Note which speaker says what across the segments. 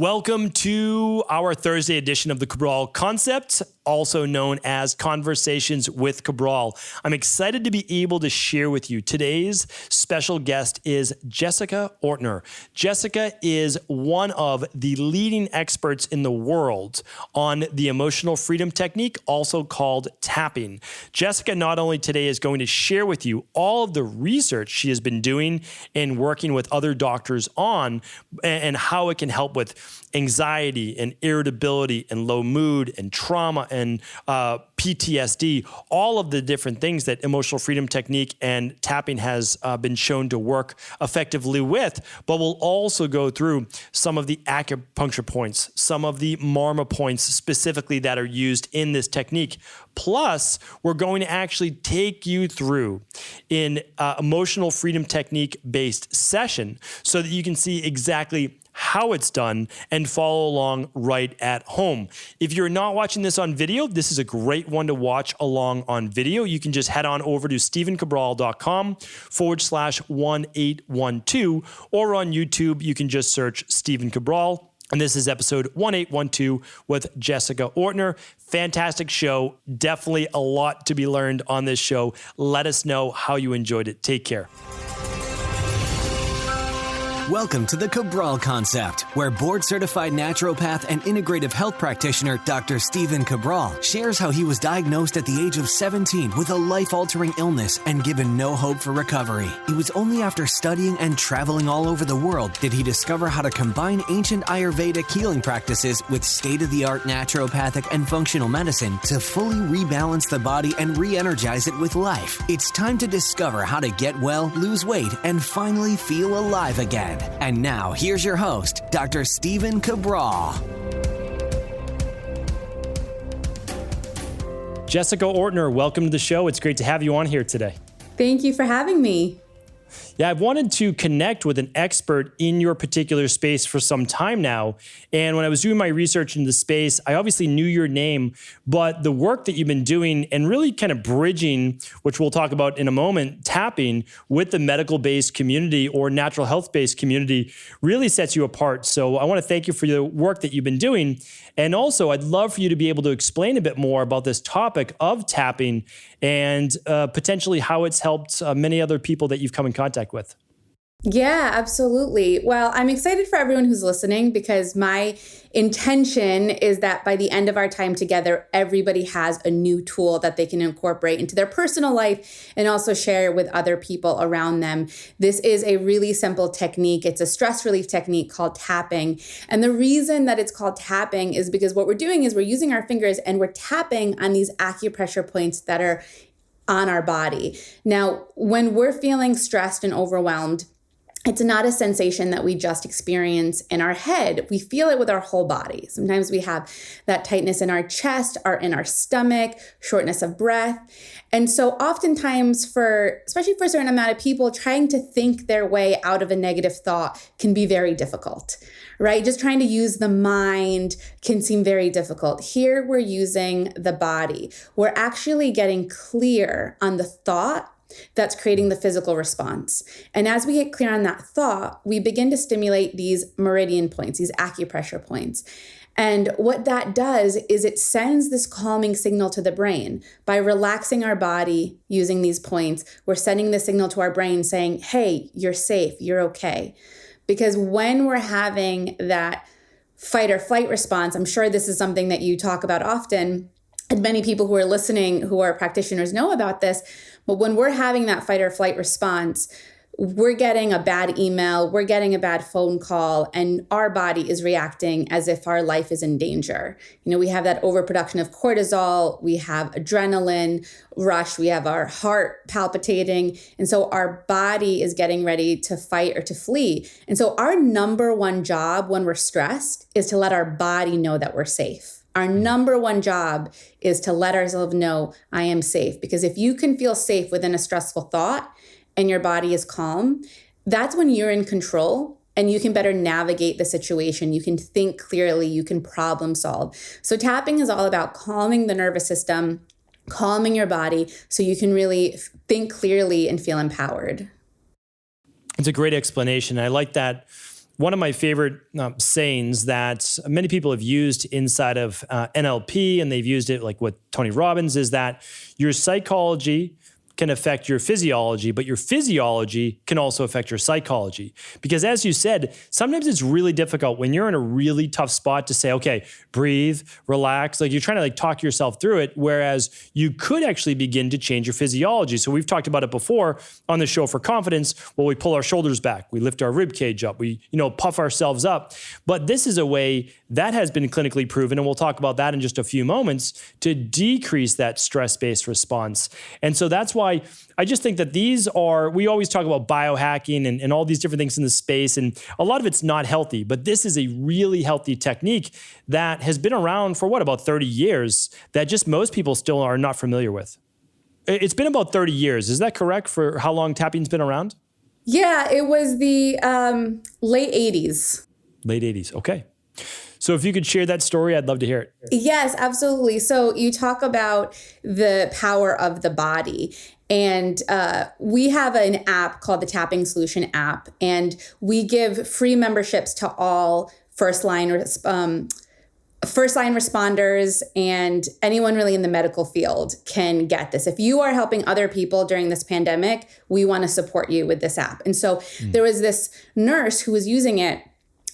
Speaker 1: Welcome to our Thursday edition of the Cabral Concept, also known as Conversations with Cabral. I'm excited to be able to share with you. Today's special guest is Jessica Ortner. Jessica is one of the leading experts in the world on the emotional freedom technique, also called tapping. Jessica not only today is going to share with you all of the research she has been doing and working with other doctors on and how it can help with anxiety and irritability and low mood and trauma and PTSD, all of the different things that emotional freedom technique and tapping has been shown to work effectively with, but we'll also go through some of the acupuncture points, some of the marma points specifically that are used in this technique. Plus, we're going to actually take you through an emotional freedom technique based session so that you can see exactly how it's done and follow along right at home. If you're not watching this on video, this is a great one to watch along on video. You can just head on over to stevencabral.com/1812, or on YouTube, you can just search Stephen Cabral. And this is episode 1812 with Jessica Ortner. Fantastic show. Definitely a lot to be learned on this show. Let us know how you enjoyed it. Take care.
Speaker 2: Welcome to the Cabral Concept, where board-certified naturopath and integrative health practitioner Dr. Stephen Cabral shares how he was diagnosed at the age of 17 with a life-altering illness and given no hope for recovery. It was only after studying and traveling all over the world did he discover how to combine ancient Ayurvedic healing practices with state-of-the-art naturopathic and functional medicine to fully rebalance the body and re-energize it with life. It's time to discover how to get well, lose weight, and finally feel alive again. And now, here's your host, Dr. Stephen Cabral.
Speaker 1: Jessica Ortner, welcome to the show. It's great to have you on here today.
Speaker 3: Thank you for having me.
Speaker 1: Yeah, I've wanted to connect with an expert in your particular space for some time now. And when I was doing my research into the space, I obviously knew your name, but the work that you've been doing and really kind of bridging, which we'll talk about in a moment, tapping with the medical-based community or natural health-based community really sets you apart. So I want to thank you for the work that you've been doing. And also, I'd love for you to be able to explain a bit more about this topic of tapping and potentially how it's helped many other people that you've come in contact with.
Speaker 3: Yeah, absolutely. Well, I'm excited for everyone who's listening because my intention is that by the end of our time together, everybody has a new tool that they can incorporate into their personal life and also share with other people around them. This is a really simple technique. It's a stress relief technique called tapping. And the reason that it's called tapping is because what we're doing is we're using our fingers and we're tapping on these acupressure points that are on our body. Now, when we're feeling stressed and overwhelmed, it's not a sensation that we just experience in our head. We feel it with our whole body. Sometimes we have that tightness in our chest or in our stomach, shortness of breath. And so oftentimes especially for a certain amount of people, trying to think their way out of a negative thought can be very difficult, right? Just trying to use the mind can seem very difficult. Here we're using the body. We're actually getting clear on the thought that's creating the physical response. And as we get clear on that thought, we begin to stimulate these meridian points, these acupressure points. And what that does is it sends this calming signal to the brain. By relaxing our body using these points, we're sending the signal to our brain saying, hey, you're safe, you're okay. Because when we're having that fight or flight response, I'm sure this is something that you talk about often, and many people who are listening who are practitioners know about this, but when we're having that fight or flight response, we're getting a bad email, we're getting a bad phone call, and our body is reacting as if our life is in danger. You know, we have that overproduction of cortisol, we have adrenaline rush, we have our heart palpitating, and so our body is getting ready to fight or to flee. And so our number one job when we're stressed is to let our body know that we're safe. Our number one job is to let ourselves know I am safe. Because if you can feel safe within a stressful thought and your body is calm, that's when you're in control and you can better navigate the situation. You can think clearly, you can problem solve. So tapping is all about calming the nervous system, calming your body so you can really think clearly and feel empowered.
Speaker 1: It's a great explanation. I like that one of my favorite sayings that many people have used inside of NLP, and they've used it like with Tony Robbins, is that your psychology can affect your physiology, but your physiology can also affect your psychology. Because as you said, sometimes it's really difficult when you're in a really tough spot to say, okay, breathe, relax. Like you're trying to like talk yourself through it, whereas you could actually begin to change your physiology. So we've talked about it before on the show for confidence. Well, we pull our shoulders back, we lift our rib cage up, we, puff ourselves up. But this is a way that has been clinically proven, and we'll talk about that in just a few moments, to decrease that stress-based response. And so that's why I just think that we always talk about biohacking and all these different things in the space, and a lot of it's not healthy, but this is a really healthy technique that has been around for about 30 years that just most people still are not familiar with. It's been about 30 years. Is that correct for how long tapping's been around?
Speaker 3: Yeah, it was the late 80s.
Speaker 1: Late 80s. Okay. So if you could share that story, I'd love to hear it.
Speaker 3: Yes, absolutely. So you talk about the power of the body. And we have an app called the Tapping Solution app. And we give free memberships to all first line responders and anyone really in the medical field can get this. If you are helping other people during this pandemic, we want to support you with this app. And so there was this nurse who was using it,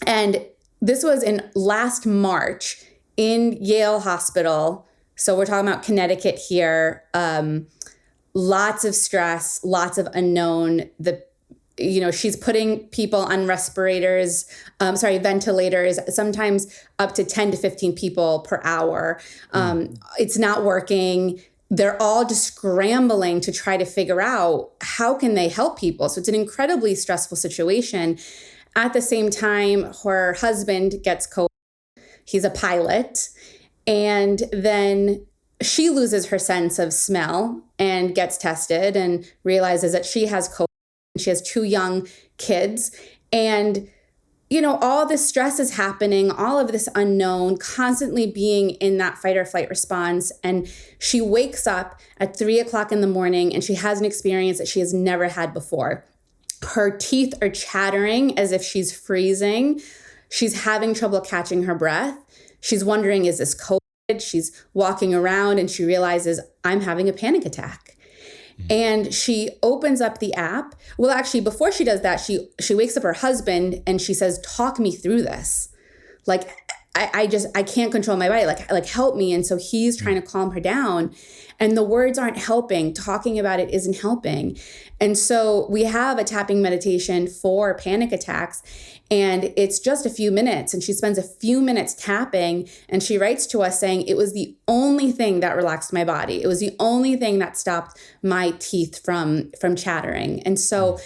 Speaker 3: and this was in last March in Yale Hospital. So we're talking about Connecticut here. Lots of stress, lots of unknown. She's putting people on ventilators, sometimes up to 10 to 15 people per hour. It's not working. They're all just scrambling to try to figure out how can they help people. So it's an incredibly stressful situation. At the same time, her husband gets COVID. He's a pilot. And then she loses her sense of smell and gets tested and realizes that she has COVID. She has 2 young kids. And, all this stress is happening, all of this unknown, constantly being in that fight or flight response. And she wakes up at 3:00 in the morning and she has an experience that she has never had before. Her teeth are chattering as if she's freezing. She's having trouble catching her breath. She's wondering, is this COVID? She's walking around and she realizes, I'm having a panic attack. And she opens up the app. Well, actually, before she does that, she wakes up her husband and she says, talk me through this. Like, I can't control my body. Like help me. And so he's trying to calm her down. And the words aren't helping. Talking about it isn't helping. And so we have a tapping meditation for panic attacks. And it's just a few minutes. And she spends a few minutes tapping. And she writes to us saying, it was the only thing that relaxed my body. It was the only thing that stopped my teeth from chattering. And so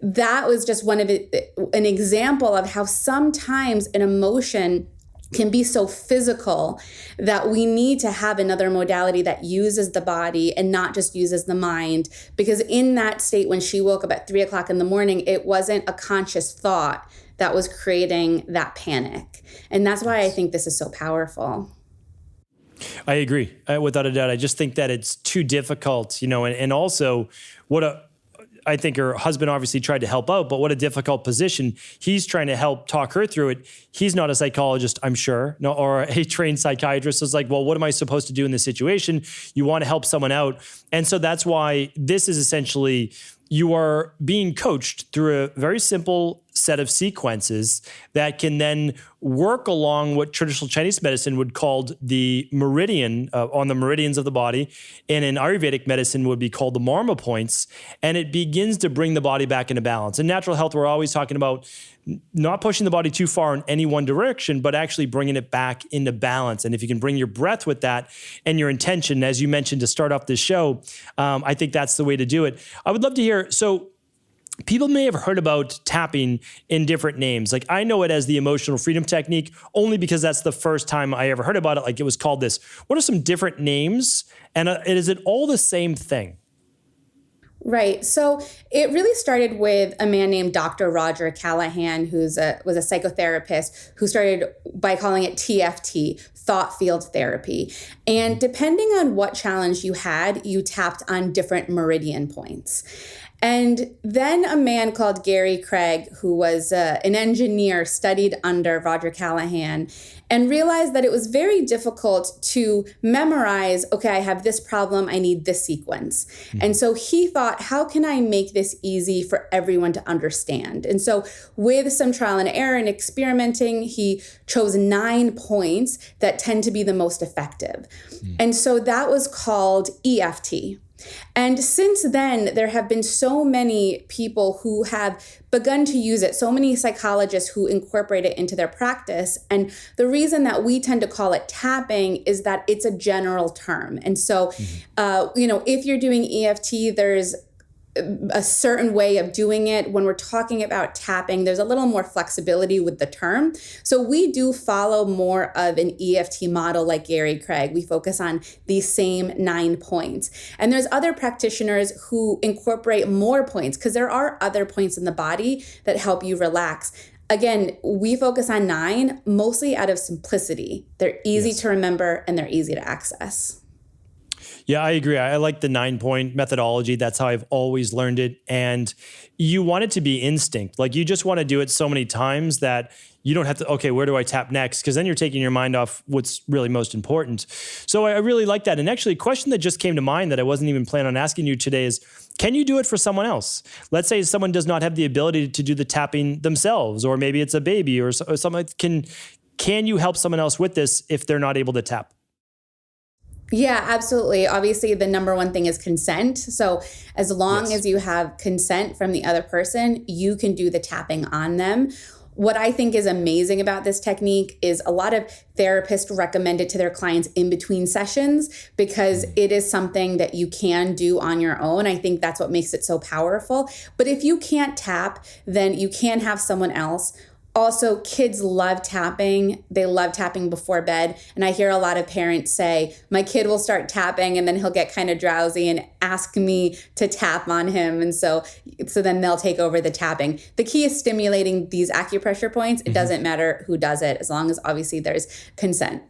Speaker 3: that was just an example of how sometimes an emotion can be so physical that we need to have another modality that uses the body and not just uses the mind. Because in that state, when she woke up at 3:00 in the morning, it wasn't a conscious thought that was creating that panic. And that's why I think this is so powerful.
Speaker 1: I agree, without a doubt. I just think that it's too difficult, and also I think her husband obviously tried to help out, but what a difficult position. He's trying to help talk her through it. He's not a psychologist, I'm sure, or a trained psychiatrist. So it's like, well, what am I supposed to do in this situation? You want to help someone out. And so that's why this is essentially, you are being coached through a very simple set of sequences that can then work along what traditional Chinese medicine would call the meridian, on the meridians of the body, and in Ayurvedic medicine would be called the marma points, and it begins to bring the body back into balance. In natural health, we're always talking about not pushing the body too far in any one direction, but actually bringing it back into balance. And if you can bring your breath with that and your intention, as you mentioned to start off this show, I think that's the way to do it. I would love to hear, so people may have heard about tapping in different names. Like I know it as the emotional freedom technique only because that's the first time I ever heard about it. Like it was called this. What are some different names? And is it all the same thing?
Speaker 3: Right. So it really started with a man named Dr. Roger Callahan, who was a psychotherapist who started by calling it TFT, thought field therapy. And depending on what challenge you had, you tapped on different meridian points. And then a man called Gary Craig, who was an engineer, studied under Roger Callahan and realized that it was very difficult to memorize, okay, I have this problem, I need this sequence. And so he thought, how can I make this easy for everyone to understand? And so with some trial and error and experimenting, he chose 9 points that tend to be the most effective. And so that was called EFT. And since then, there have been so many people who have begun to use it, so many psychologists who incorporate it into their practice. And the reason that we tend to call it tapping is that it's a general term. And so, if you're doing EFT, there's a certain way of doing it. When we're talking about tapping, there's a little more flexibility with the term. So we do follow more of an EFT model like Gary Craig. We focus on these same 9 points. And there's other practitioners who incorporate more points because there are other points in the body that help you relax. Again, we focus on 9 mostly out of simplicity. They're easy to remember and they're easy to access.
Speaker 1: Yeah, I agree. I like the 9-point methodology. That's how I've always learned it. And you want it to be instinct. Like you just want to do it so many times that you don't have to, okay, where do I tap next? Because then you're taking your mind off what's really most important. So I really like that. And actually, a question that just came to mind that I wasn't even planning on asking you today is, can you do it for someone else? Let's say someone does not have the ability to do the tapping themselves, or maybe it's a baby or something. Can you help someone else with this if they're not able to tap?
Speaker 3: Yeah, absolutely. Obviously, the number one thing is consent. So as long as you have consent from the other person, you can do the tapping on them. What I think is amazing about this technique is a lot of therapists recommend it to their clients in between sessions because it is something that you can do on your own. I think that's what makes it so powerful. But if you can't tap, then you can have someone else. Also, kids love tapping. They love tapping before bed. And I hear a lot of parents say, my kid will start tapping and then he'll get kind of drowsy and ask me to tap on him. And so then they'll take over the tapping. The key is stimulating these acupressure points. It doesn't matter who does it, as long as obviously there's consent.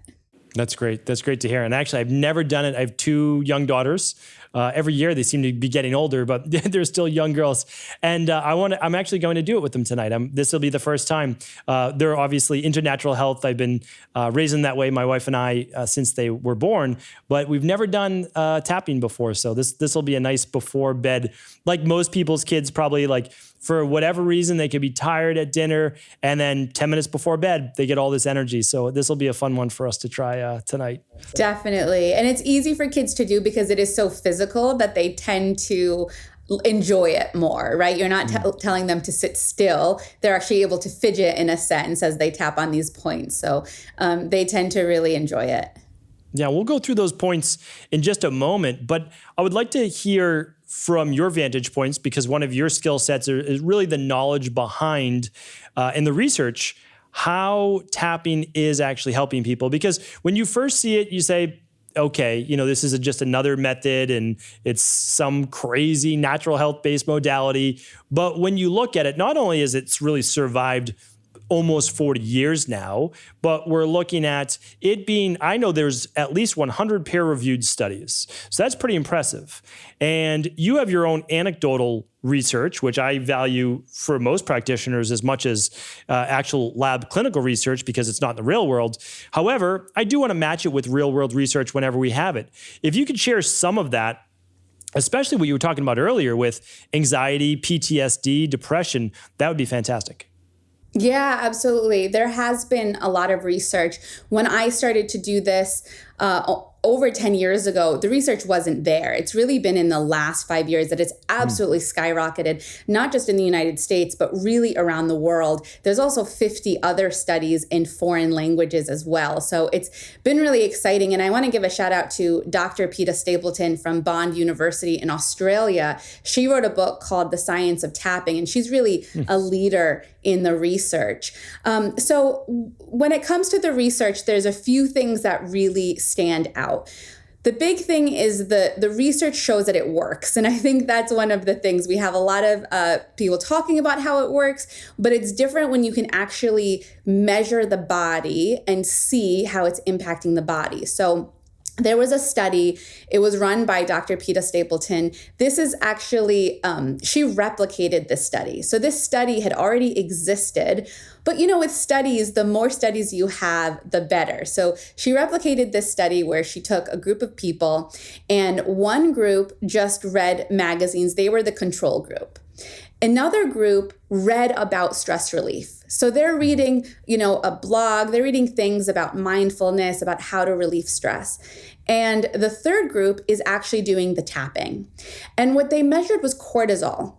Speaker 1: That's great. That's great to hear. And actually, I've never done it. I have 2 young daughters. Every year they seem to be getting older, but they're still young girls. And I'm actually going to do it with them tonight. This will be the first time. They're obviously into natural health. I've been raised in that way, my wife and I, since they were born, but we've never done tapping before. So this will be a nice before bed, like most people's kids probably like, for whatever reason, they could be tired at dinner and then 10 minutes before bed, they get all this energy. So this will be a fun one for us to try tonight.
Speaker 3: Definitely. And it's easy for kids to do because it is so physical that they tend to enjoy it more, right? You're not telling them to sit still. They're actually able to fidget in a sense as they tap on these points. So they tend to really enjoy it.
Speaker 1: Yeah, we'll go through those points in just a moment, but I would like to hear from your vantage points, because one of your skill sets is really the knowledge behind and the research, how tapping is actually helping people. Because when you first see it, you say, okay, this is just another method and it's some crazy natural health-based modality. But when you look at it, not only is it's really survived almost 40 years now, but we're looking at it being, I know there's at least 100 peer-reviewed studies. So that's pretty impressive. And you have your own anecdotal research, which I value for most practitioners as much as actual lab clinical research because it's not in the real world. However, I do want to match it with real world research whenever we have it. If you could share some of that, especially what you were talking about earlier with anxiety, PTSD, depression, that would be fantastic.
Speaker 3: Yeah, absolutely. There has been a lot of research. When I started to do this over 10 years ago, the research wasn't there. It's really been in the last 5 years that it's absolutely skyrocketed, not just in the United States, but really around the world. There's also 50 other studies in foreign languages as well. So it's been really exciting. And I want to give a shout out to Dr. Peta Stapleton from Bond University in Australia. She wrote a book called The Science of Tapping, and she's really a leader in the research. So when it comes to the research, there's a few things that really stand out. The big thing is the research shows that it works. And I think that's one of the things. We have a lot of people talking about how it works, but it's different when you can actually measure the body and see how it's impacting the body. So there was a study, it was run by Dr. Peta Stapleton. This is actually, she replicated this study. So this study had already existed, but with studies, the more studies you have, the better. So she replicated this study where she took a group of people, and one group just read magazines. They were the control group. Another group read about stress relief. So they're reading, a blog, they're reading things about mindfulness, about how to relieve stress. And the third group is actually doing the tapping. And what they measured was cortisol.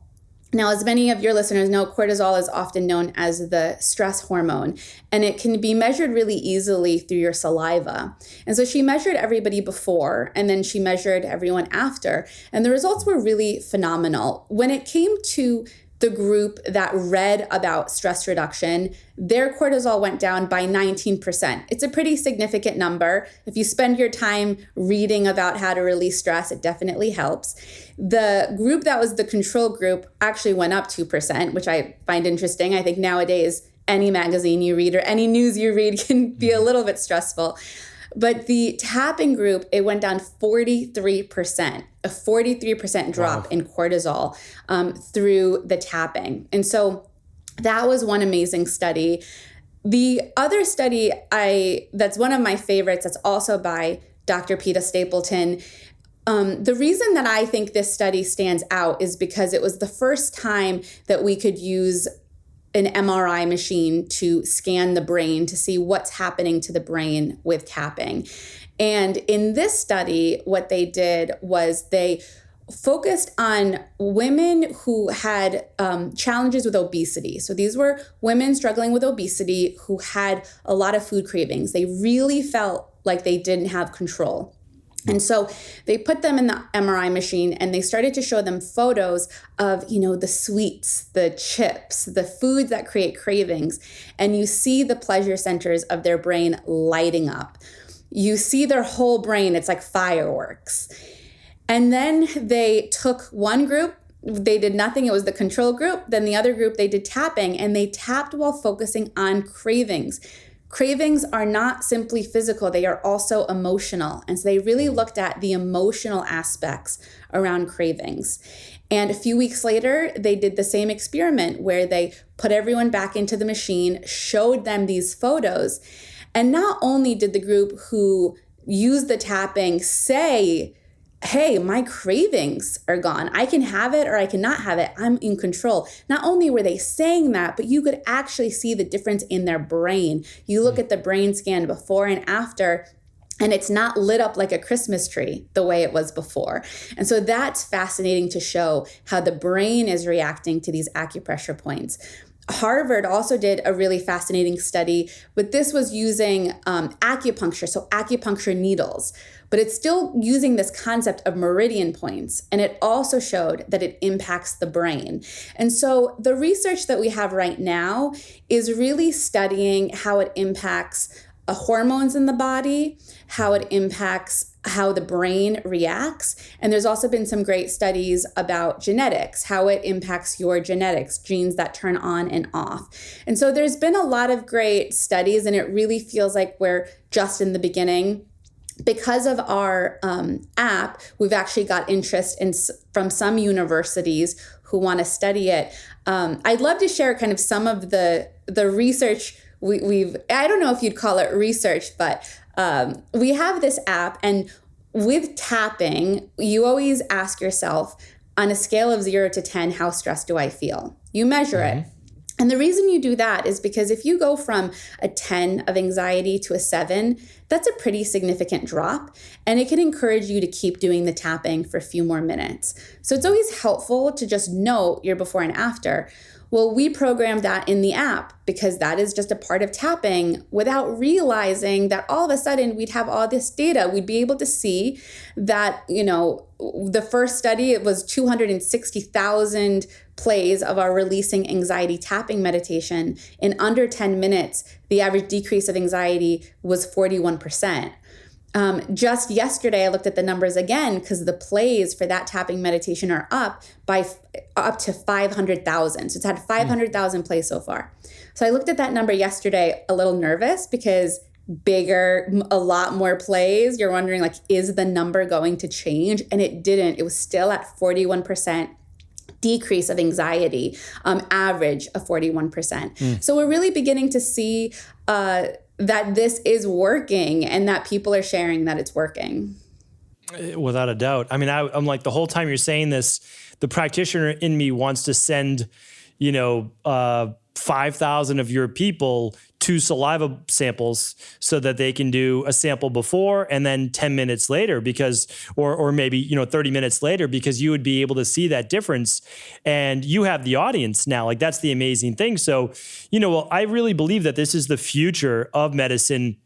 Speaker 3: Now, as many of your listeners know, cortisol is often known as the stress hormone, and it can be measured really easily through your saliva. And so she measured everybody before, and then she measured everyone after, and the results were really phenomenal. When it came to the group that read about stress reduction, their cortisol went down by 19%. It's a pretty significant number. If you spend your time reading about how to release stress, it definitely helps. The group that was the control group actually went up 2%, which I find interesting. I think nowadays, any magazine you read or any news you read can be a little bit stressful. But the tapping group, it went down 43%, a 43% drop in cortisol through the tapping. And so that was one amazing study. The other study that's one of my favorites, that's also by Dr. Peta Stapleton. The reason that I think this study stands out is because it was the first time that we could use an MRI machine to scan the brain to see what's happening to the brain with tapping. And in this study, what they did was they focused on women who had challenges with obesity. So these were women struggling with obesity who had a lot of food cravings. They really felt like they didn't have control. And so they put them in the MRI machine and they started to show them photos of, the sweets, the chips, the foods that create cravings. And you see the pleasure centers of their brain lighting up. You see their whole brain, it's like fireworks. And then they took one group, they did nothing, it was the control group. Then the other group, they did tapping, and they tapped while focusing on cravings. Cravings are not simply physical, they are also emotional. And so they really looked at the emotional aspects around cravings. And a few weeks later, they did the same experiment where they put everyone back into the machine, showed them these photos. And not only did the group who used the tapping say, hey, my cravings are gone. I can have it or I cannot have it. I'm in control. Not only were they saying that, but you could actually see the difference in their brain. You look at the brain scan before and after, and it's not lit up like a Christmas tree the way it was before. And so that's fascinating to show how the brain is reacting to these acupressure points. Harvard also did a really fascinating study, but this was using acupuncture, so acupuncture needles. But it's still using this concept of meridian points. And it also showed that it impacts the brain. And so the research that we have right now is really studying how it impacts hormones in the body, how it impacts how the brain reacts. And there's also been some great studies about genetics, how it impacts your genetics, genes that turn on and off. And so there's been a lot of great studies, and it really feels like we're just in the beginning. Because of our app, we've actually got interest from some universities who want to study it. I'd love to share kind of some of the research we've, I don't know if you'd call it research, but we have this app, and with tapping, you always ask yourself, on a scale of 0 to 10, how stressed do I feel? You measure it. And the reason you do that is because if you go from a 10 of anxiety to a 7, that's a pretty significant drop, and it can encourage you to keep doing the tapping for a few more minutes. So it's always helpful to just note your before and after. Well, we programmed that in the app because that is just a part of tapping without realizing that all of a sudden we'd have all this data. We'd be able to see that, the first study, it was 260,000 plays of our releasing anxiety tapping meditation. In under 10 minutes, the average decrease of anxiety was 41%. Just yesterday, I looked at the numbers again because the plays for that tapping meditation are up to 500,000. So it's had 500,000 plays so far. So I looked at that number yesterday, a little nervous because bigger, a lot more plays, you're wondering like, is the number going to change? And it didn't. It was still at 41% decrease of anxiety, average of 41%. So we're really beginning to see that this is working and that people are sharing that it's working.
Speaker 1: Without a doubt. I mean, I'm like, the whole time you're saying this, the practitioner in me wants to send, 5,000 of your people to saliva samples so that they can do a sample before and then 10 minutes later because, or maybe, 30 minutes later, because you would be able to see that difference and you have the audience now. Like, that's the amazing thing. So, I really believe that this is the future of medicine.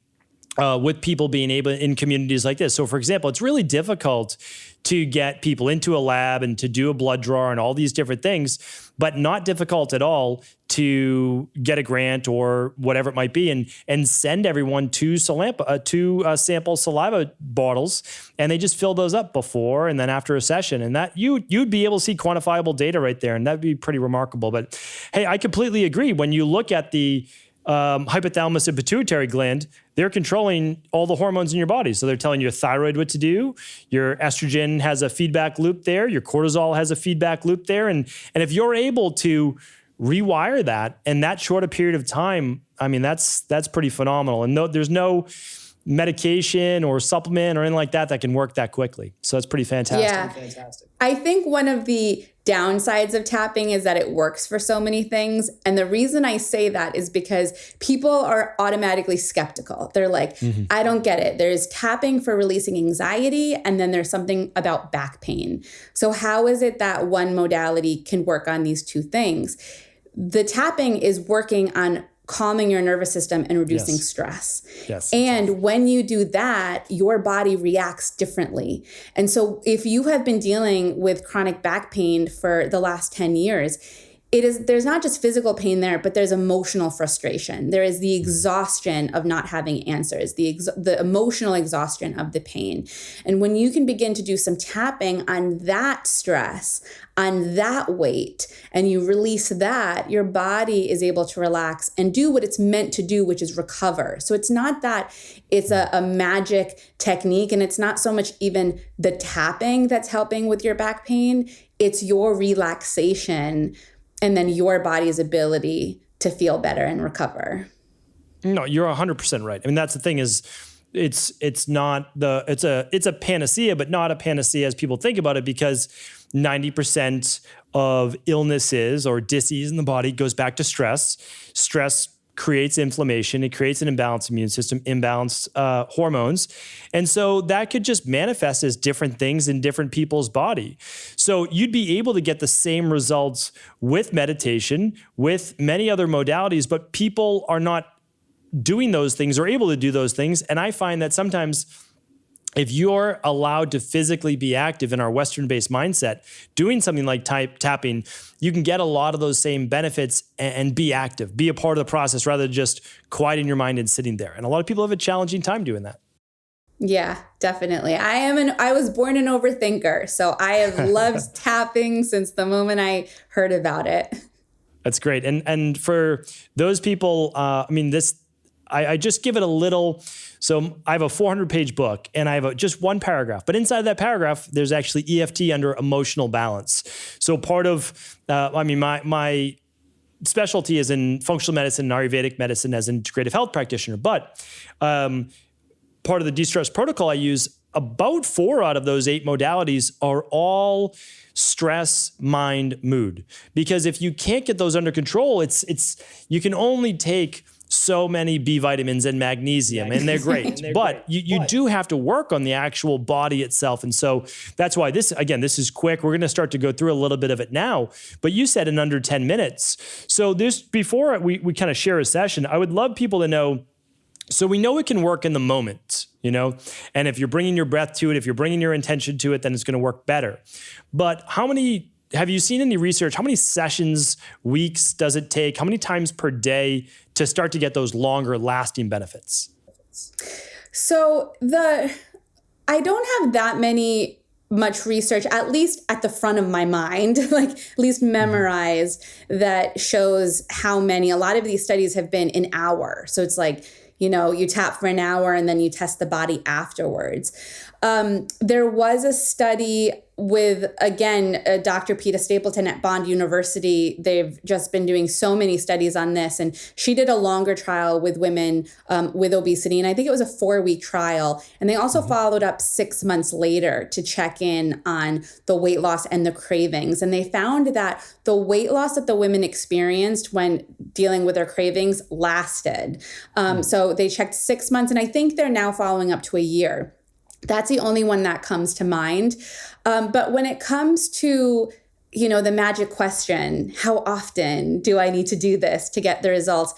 Speaker 1: With people being able in communities like this. So, for example, it's really difficult to get people into a lab and to do a blood draw and all these different things, but not difficult at all to get a grant or whatever it might be and send everyone to sample saliva bottles, and they just fill those up before and then after a session, and that you'd be able to see quantifiable data right there, and that'd be pretty remarkable. But hey, I completely agree. When you look at the hypothalamus and pituitary gland, they're controlling all the hormones in your body. So they're telling your thyroid what to do. Your estrogen has a feedback loop there. Your cortisol has a feedback loop there. And if you're able to rewire that in that short a period of time, I mean, that's pretty phenomenal. And there's no medication or supplement or anything like that can work that quickly. So that's pretty fantastic.
Speaker 3: Yeah. Fantastic. I think one of the downsides of tapping is that it works for so many things. And the reason I say that is because people are automatically skeptical. They're like, I don't get it. There's tapping for releasing anxiety, and then there's something about back pain. So how is it that one modality can work on these two things? The tapping is working on calming your nervous system and reducing stress.
Speaker 1: Yes.
Speaker 3: And when you do that, your body reacts differently. And so if you have been dealing with chronic back pain for the last 10 years, there's not just physical pain there, but there's emotional frustration. There is the exhaustion of not having answers, the emotional exhaustion of the pain. And when you can begin to do some tapping on that stress, on that weight, and you release that, your body is able to relax and do what it's meant to do, which is recover. So it's not that it's a magic technique, and it's not so much even the tapping that's helping with your back pain. It's your relaxation and then your body's ability to feel better and recover.
Speaker 1: No, you're 100% right. I mean, that's the thing is, it's a panacea, but not a panacea as people think about it, because 90% of illnesses or disease in the body goes back to stress. Stress creates inflammation. It creates an imbalanced immune system, imbalanced hormones. And so that could just manifest as different things in different people's body. So you'd be able to get the same results with meditation, with many other modalities, but people are not doing those things or able to do those things. And I find that sometimes if you're allowed to physically be active in our Western-based mindset, doing something like tapping, you can get a lot of those same benefits and be active, be a part of the process rather than just quieting your mind and sitting there. And a lot of people have a challenging time doing that.
Speaker 3: Yeah, definitely. I was born an overthinker, so I have loved tapping since the moment I heard about it.
Speaker 1: That's great. And for those people, I just give it a little. So I have a 400-page book, and I have just one paragraph. But inside that paragraph, there's actually EFT under emotional balance. So part of, my specialty is in functional medicine and Ayurvedic medicine as an integrative health practitioner. But part of the de-stress protocol I use, about 4 out of those 8 modalities are all stress, mind, mood. Because if you can't get those under control, you can only take so many B vitamins and magnesium, and they're great. But you do have to work on the actual body itself. And so that's why this is quick. We're going to start to go through a little bit of it now. But you said in under 10 minutes. So before we kind of share a session, I would love people to know, so we know it can work in the moment, and if you're bringing your breath to it, if you're bringing your intention to it, then it's going to work better. But have you seen any research? How many sessions, weeks does it take? How many times per day to start to get those longer lasting benefits?
Speaker 3: So I don't have that much research, at least at the front of my mind, like at least memorized, that shows how many. A lot of these studies have been an hour. So it's like, you tap for an hour and then you test the body afterwards. There was a study with, again, Dr. Peta Stapleton at Bond University. They've just been doing so many studies on this. And she did a longer trial with women with obesity. And I think it was a 4-week trial. And they also followed up 6 months later to check in on the weight loss and the cravings. And they found that the weight loss that the women experienced when dealing with their cravings lasted. So they checked 6 months, and I think they're now following up to a year. That's the only one that comes to mind. But when it comes to, the magic question, how often do I need to do this to get the results?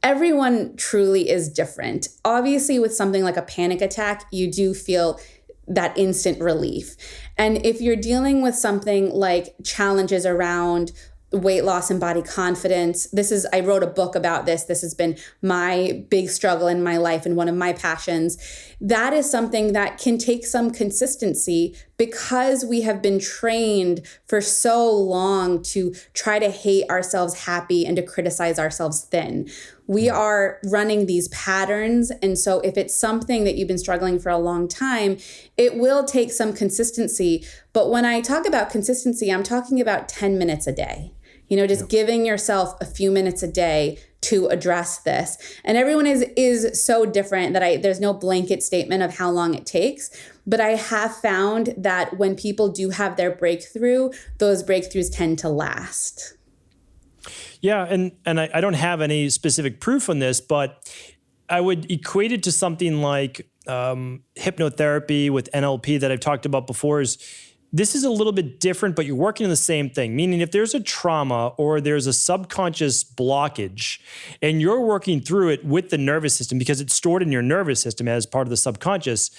Speaker 3: Everyone truly is different. Obviously, with something like a panic attack, you do feel that instant relief. And if you're dealing with something like challenges around weight loss and body confidence, I wrote a book about this. This has been my big struggle in my life and one of my passions. That is something that can take some consistency because we have been trained for so long to try to hate ourselves happy and to criticize ourselves thin. We are running these patterns. And so if it's something that you've been struggling for a long time, it will take some consistency. But when I talk about consistency, I'm talking about 10 minutes a day. Just giving yourself a few minutes a day to address this. And everyone is so different that there's no blanket statement of how long it takes. But I have found that when people do have their breakthrough, those breakthroughs tend to last.
Speaker 1: Yeah, and I don't have any specific proof on this, but I would equate it to something like hypnotherapy with NLP that I've talked about before. This is a little bit different, but you're working on the same thing. Meaning if there's a trauma or there's a subconscious blockage and you're working through it with the nervous system because it's stored in your nervous system as part of the subconscious,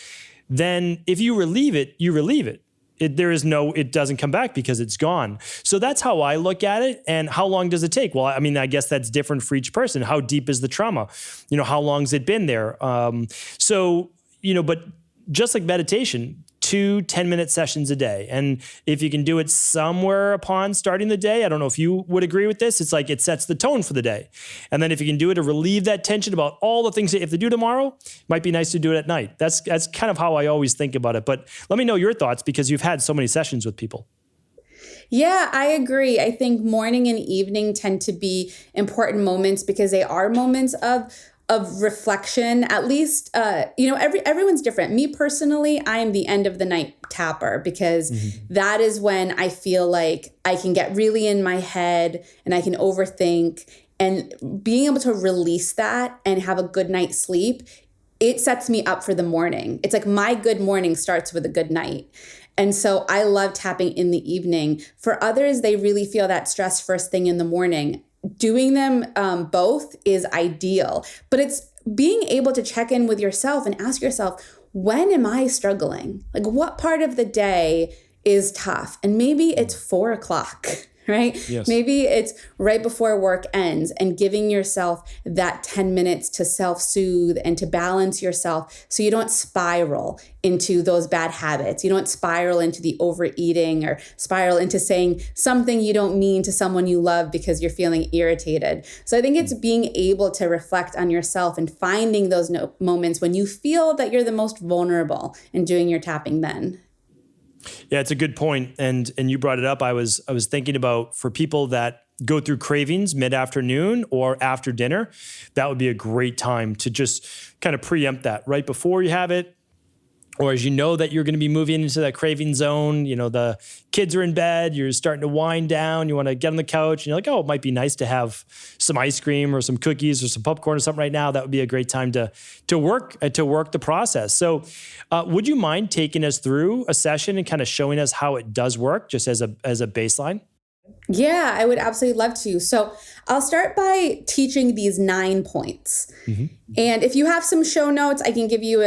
Speaker 1: then if you relieve it, you relieve it. It doesn't come back because it's gone. So that's how I look at it. And how long does it take? Well, I guess that's different for each person. How deep is the trauma? How long's it been there? But just like meditation, 2 10-minute sessions a day. And if you can do it somewhere upon starting the day, I don't know if you would agree with this, it's like it sets the tone for the day. And then if you can do it to relieve that tension about all the things that you have to do tomorrow, it might be nice to do it at night. That's kind of how I always think about it. But let me know your thoughts because you've had so many sessions with people.
Speaker 3: Yeah, I agree. I think morning and evening tend to be important moments because they are moments of reflection. At least, everyone's different. Me personally, I am the end of the night tapper because that is when I feel like I can get really in my head and I can overthink, and being able to release that and have a good night's sleep, it sets me up for the morning. It's like my good morning starts with a good night. And so I love tapping in the evening. For others, they really feel that stress first thing in the morning. Doing them both is ideal, but it's being able to check in with yourself and ask yourself, when am I struggling? Like, what part of the day is tough? And maybe it's 4 o'clock, right?
Speaker 1: Yes.
Speaker 3: Maybe it's right before work ends, and giving yourself that 10 minutes to self-soothe and to balance yourself so you don't spiral into those bad habits. You don't spiral into the overeating or spiral into saying something you don't mean to someone you love because you're feeling irritated. So I think it's being able to reflect on yourself and finding those moments when you feel that you're the most vulnerable and doing your tapping then.
Speaker 1: Yeah, it's a good point. And you brought it up. I was thinking about for people that go through cravings mid-afternoon or after dinner, that would be a great time to just kind of preempt that right before you have it. Or as you know that you're going to be moving into that craving zone, the kids are in bed, you're starting to wind down, you want to get on the couch, and you're like, oh, it might be nice to have some ice cream or some cookies or some popcorn or something right now. That would be a great time to work the process. So would you mind taking us through a session and kind of showing us how it does work, just as a baseline?
Speaker 3: Yeah, I would absolutely love to. So I'll start by teaching these 9 points. And if you have some show notes, I can give you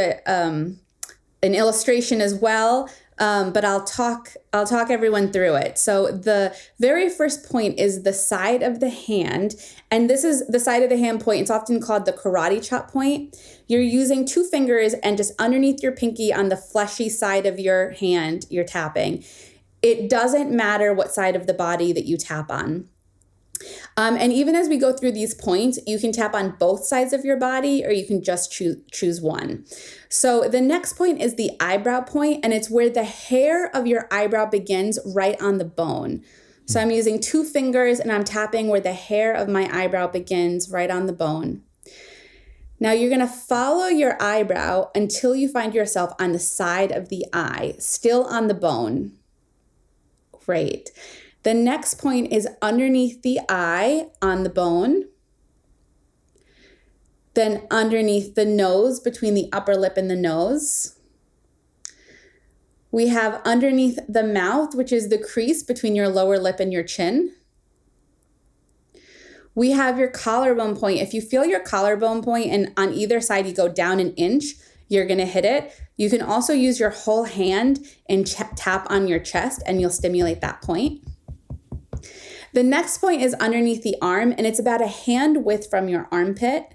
Speaker 3: an illustration as well, but I'll talk everyone through it. So the very first point is the side of the hand, and this is the side of the hand point. It's often called the karate chop point. You're using 2 fingers and just underneath your pinky on the fleshy side of your hand, you're tapping. It doesn't matter what side of the body that you tap on. And even as we go through these points, you can tap on both sides of your body, or you can just choose one. So the next point is the eyebrow point, and it's where the hair of your eyebrow begins, right on the bone. So I'm using 2 fingers and I'm tapping where the hair of my eyebrow begins, right on the bone. Now you're going to follow your eyebrow until you find yourself on the side of the eye, still on the bone. Great. The next point is underneath the eye on the bone. Then underneath the nose, between the upper lip and the nose. We have underneath the mouth, which is the crease between your lower lip and your chin. We have your collarbone point. If you feel your collarbone point and on either side you go down an inch, you're going to hit it. You can also use your whole hand and tap on your chest, and you'll stimulate that point. The next point is underneath the arm, and it's about a hand width from your armpit.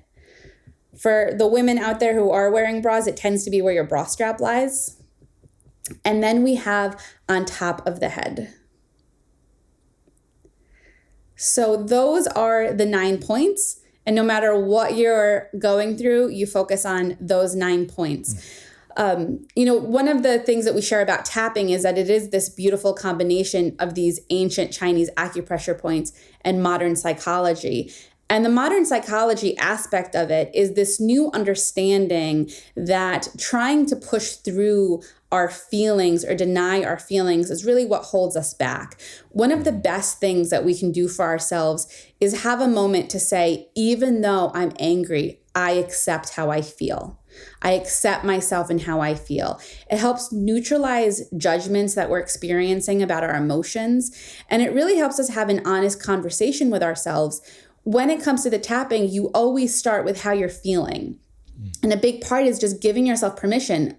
Speaker 3: For the women out there who are wearing bras, it tends to be where your bra strap lies. And then we have on top of the head. So those are the 9 points. And no matter what you're going through, you focus on those 9 points. One of the things that we share about tapping is that it is this beautiful combination of these ancient Chinese acupressure points and modern psychology. And the modern psychology aspect of it is this new understanding that trying to push through our feelings or deny our feelings is really what holds us back. One of the best things that we can do for ourselves is have a moment to say, even though I'm angry, I accept how I feel. I accept myself and how I feel. It helps neutralize judgments that we're experiencing about our emotions. And it really helps us have an honest conversation with ourselves. When it comes to the tapping, you always start with how you're feeling. And a big part is just giving yourself permission.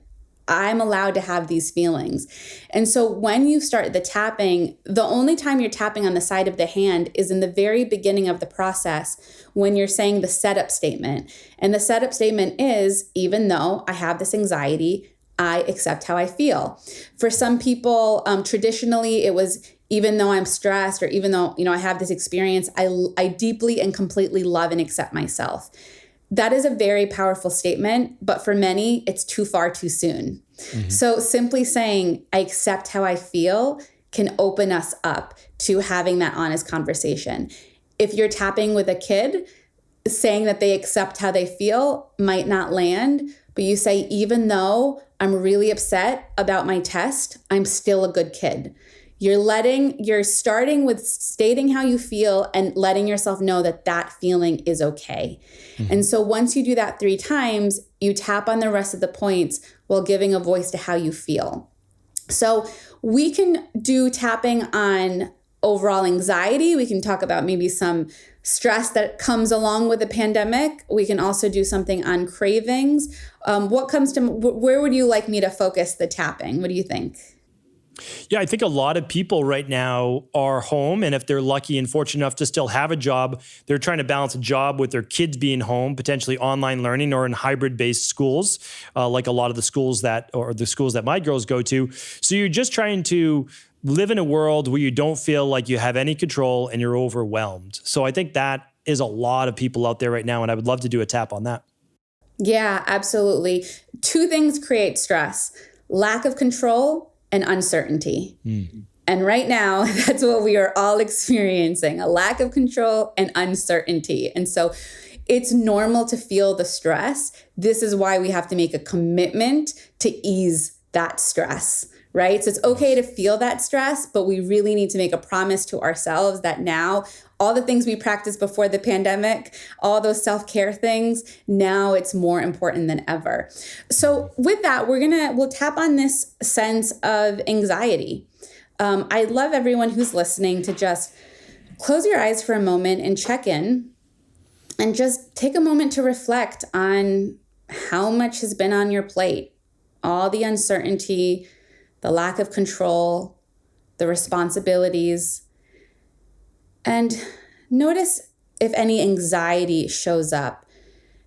Speaker 3: I'm allowed to have these feelings. And so when you start the tapping, the only time you're tapping on the side of the hand is in the very beginning of the process when you're saying the setup statement. And the setup statement is, even though I have this anxiety, I accept how I feel. For some people, traditionally, it was, even though I'm stressed or even though, I have this experience, I deeply and completely love and accept myself. That is a very powerful statement, but for many, it's too far too soon. Mm-hmm. So simply saying, I accept how I feel can open us up to having that honest conversation. If you're tapping with a kid, saying that they accept how they feel might not land, but you say, even though I'm really upset about my test, I'm still a good kid. You're starting with stating how you feel and letting yourself know that that feeling is okay. Mm-hmm. And so once you do that 3 times, you tap on the rest of the points while giving a voice to how you feel. So we can do tapping on overall anxiety. We can talk about maybe some stress that comes along with the pandemic. We can also do something on cravings. Where would you like me to focus the tapping? What do you think?
Speaker 1: Yeah, I think a lot of people right now are home, and if they're lucky and fortunate enough to still have a job, they're trying to balance a job with their kids being home, potentially online learning or in hybrid-based schools, like a lot of the schools that my girls go to. So you're just trying to live in a world where you don't feel like you have any control and you're overwhelmed. So I think that is a lot of people out there right now, and I would love to do a tap on that.
Speaker 3: Yeah, absolutely. 2 things create stress: lack of control and uncertainty. Mm. And right now, that's what we are all experiencing, a lack of control and uncertainty. And so it's normal to feel the stress. This is why we have to make a commitment to ease that stress, right? So it's okay to feel that stress, but we really need to make a promise to ourselves that now all the things we practiced before the pandemic, all those self-care things, now it's more important than ever. So with that, we'll tap on this sense of anxiety. I'd love everyone who's listening to just close your eyes for a moment and check in and just take a moment to reflect on how much has been on your plate, all the uncertainty, the lack of control, the responsibilities. And notice if any anxiety shows up.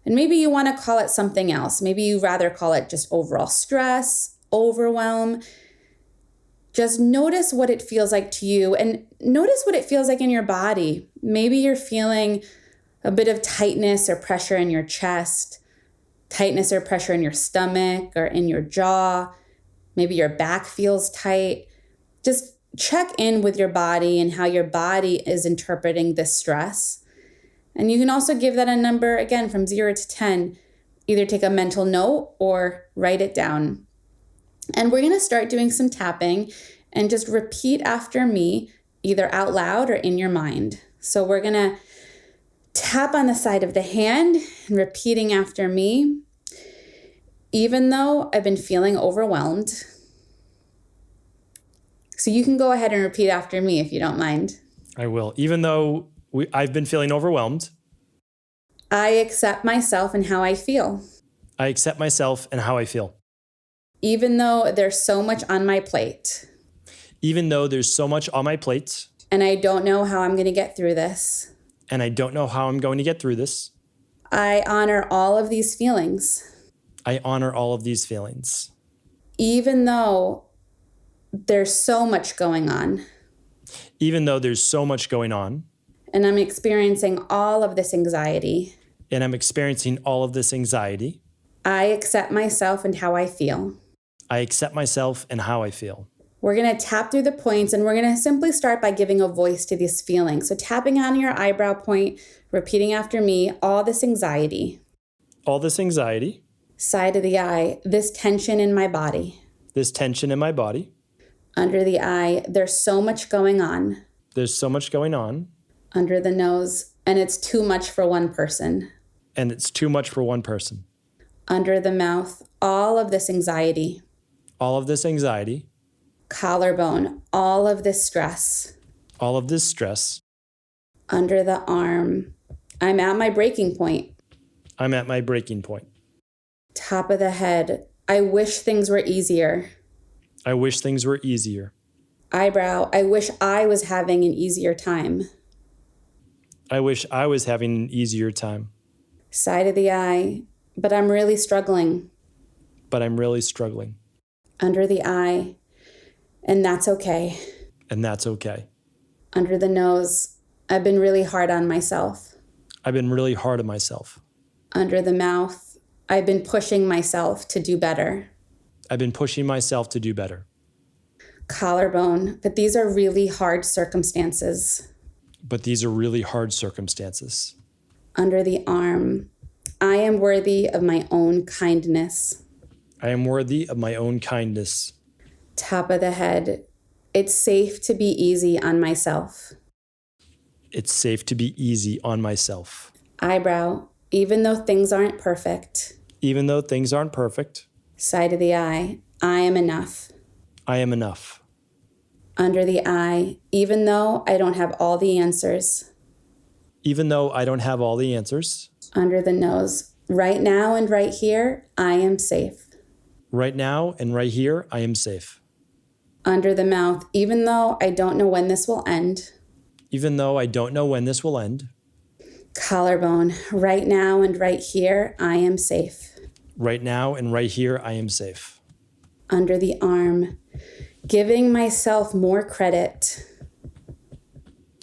Speaker 3: And maybe you want to call it something else. Maybe you rather call it just overall stress, overwhelm. Just notice what it feels like to you and notice what it feels like in your body. Maybe you're feeling a bit of tightness or pressure in your chest, tightness or pressure in your stomach or in your jaw. Maybe your back feels tight. Just check in with your body and how your body is interpreting this stress. And you can also give that a number, again, from 0 to 10. Either take a mental note or write it down. And we're going to start doing some tapping and just repeat after me, either out loud or in your mind. So we're going to tap on the side of the hand and repeating after me. Even though I've been feeling overwhelmed. So you can go ahead and repeat after me if you don't mind.
Speaker 1: I will. Even though I've been feeling overwhelmed.
Speaker 3: I accept myself and how I feel.
Speaker 1: I accept myself and how I feel.
Speaker 3: Even though there's so much on my plate.
Speaker 1: Even though there's so much on my plate.
Speaker 3: And I don't know how I'm going to get through this.
Speaker 1: And I don't know how I'm going to get through this.
Speaker 3: I honor all of these feelings.
Speaker 1: I honor all of these feelings.
Speaker 3: Even though there's so much going on.
Speaker 1: Even though there's so much going on.
Speaker 3: And I'm experiencing all of this anxiety.
Speaker 1: And I'm experiencing all of this anxiety.
Speaker 3: I accept myself and how I feel.
Speaker 1: I accept myself and how I feel.
Speaker 3: We're going to tap through the points and we're going to simply start by giving a voice to these feelings. So tapping on your eyebrow point, repeating after me, all this anxiety.
Speaker 1: All this anxiety.
Speaker 3: Side of the eye, this tension in my body.
Speaker 1: This tension in my body.
Speaker 3: Under the eye, there's so much going on.
Speaker 1: There's so much going on.
Speaker 3: Under the nose, and it's too much for one person.
Speaker 1: And it's too much for one person.
Speaker 3: Under the mouth, all of this anxiety.
Speaker 1: All of this anxiety.
Speaker 3: Collarbone, all of this stress.
Speaker 1: All of this stress.
Speaker 3: Under the arm, I'm at my breaking point.
Speaker 1: I'm at my breaking point.
Speaker 3: Top of the head, I wish things were easier.
Speaker 1: I wish things were easier.
Speaker 3: Eyebrow, I wish I was having an easier time.
Speaker 1: I wish I was having an easier time.
Speaker 3: Side of the eye, but I'm really struggling.
Speaker 1: But I'm really struggling.
Speaker 3: Under the eye, and that's okay.
Speaker 1: And that's okay.
Speaker 3: Under the nose, I've been really hard on myself.
Speaker 1: I've been really hard on myself.
Speaker 3: Under the mouth, I've been pushing myself to do better.
Speaker 1: I've been pushing myself to do better.
Speaker 3: Collarbone, but these are really hard circumstances.
Speaker 1: But these are really hard circumstances.
Speaker 3: Under the arm, I am worthy of my own kindness.
Speaker 1: I am worthy of my own kindness.
Speaker 3: Top of the head, it's safe to be easy on myself.
Speaker 1: It's safe to be easy on myself.
Speaker 3: Eyebrow, even though things aren't perfect.
Speaker 1: Even though things aren't perfect.
Speaker 3: Side of the eye, I am enough.
Speaker 1: I am enough.
Speaker 3: Under the eye, even though I don't have all the answers.
Speaker 1: Even though I don't have all the answers.
Speaker 3: Under the nose, right now and right here, I am safe.
Speaker 1: Right now and right here, I am safe.
Speaker 3: Under the mouth, even though I don't know when this will end.
Speaker 1: Even though I don't know when this will end.
Speaker 3: Collarbone, right now and right here, I am safe.
Speaker 1: Right now and right here, I am safe.
Speaker 3: Under the arm, giving myself more credit.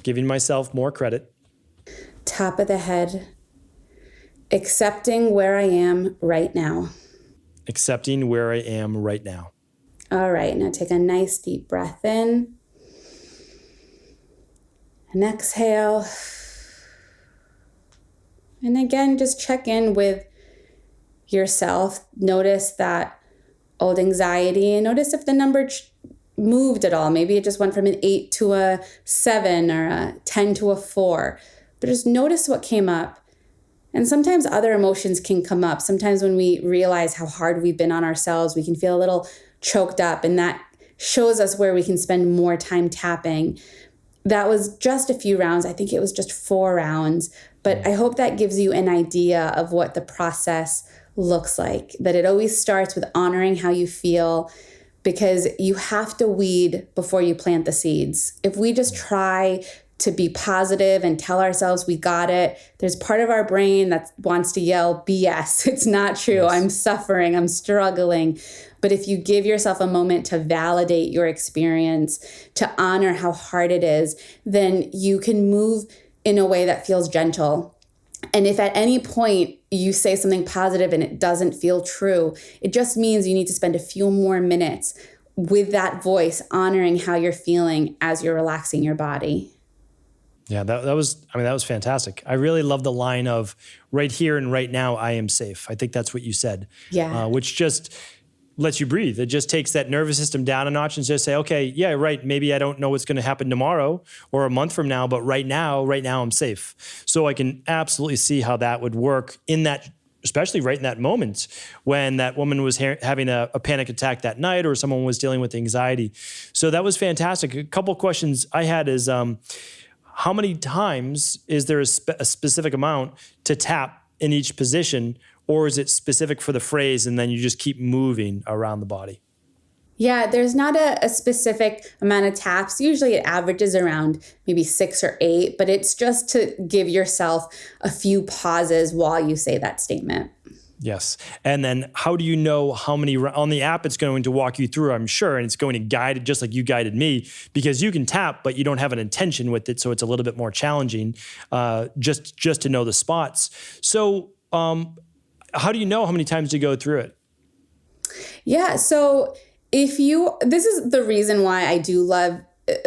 Speaker 1: Giving myself more credit.
Speaker 3: Top of the head, accepting where I am right now.
Speaker 1: Accepting where I am right now.
Speaker 3: All right, now take a nice deep breath in. And exhale. And again, just check in with yourself. Notice that old anxiety and notice if the number moved at all. Maybe it just went from an 8 to a 7 or a 10 to a 4. But just notice what came up. And sometimes other emotions can come up. Sometimes when we realize how hard we've been on ourselves, we can feel a little choked up, and that shows us where we can spend more time tapping. That was just a few rounds. I think it was just 4 rounds. But I hope that gives you an idea of what the process looks like, that it always starts with honoring how you feel, because you have to weed before you plant the seeds. If we just try to be positive and tell ourselves we got it, there's part of our brain that wants to yell BS. It's not true. Yes. I'm suffering. I'm struggling. But if you give yourself a moment to validate your experience, to honor how hard it is, then you can move in a way that feels gentle. And if at any point you say something positive and it doesn't feel true, it just means you need to spend a few more minutes with that voice, honoring how you're feeling as you're relaxing your body.
Speaker 1: Yeah, that was fantastic. I really love the line of right here and right now, I am safe. I think that's what you said.
Speaker 3: Yeah.
Speaker 1: Which just lets you breathe. It just takes that nervous system down a notch and just say, okay, yeah, right. Maybe I don't know what's going to happen tomorrow or a month from now, but right now I'm safe. So I can absolutely see how that would work in that, especially right in that moment when that woman was having a panic attack that night or someone was dealing with anxiety. So that was fantastic. A couple questions I had is, how many times is there a specific amount to tap in each position, or is it specific for the phrase and then you just keep moving around the body?
Speaker 3: Yeah, there's not a specific amount of taps. Usually it averages around maybe 6 or 8, but it's just to give yourself a few pauses while you say that statement.
Speaker 1: Yes. And then how do you know how many, on the app it's going to walk you through, I'm sure, and it's going to guide it just like you guided me, because you can tap, but you don't have an intention with it. So it's a little bit more challenging just to know the spots. So how do you know how many times you go through it?
Speaker 3: Yeah. So this is the reason why I do love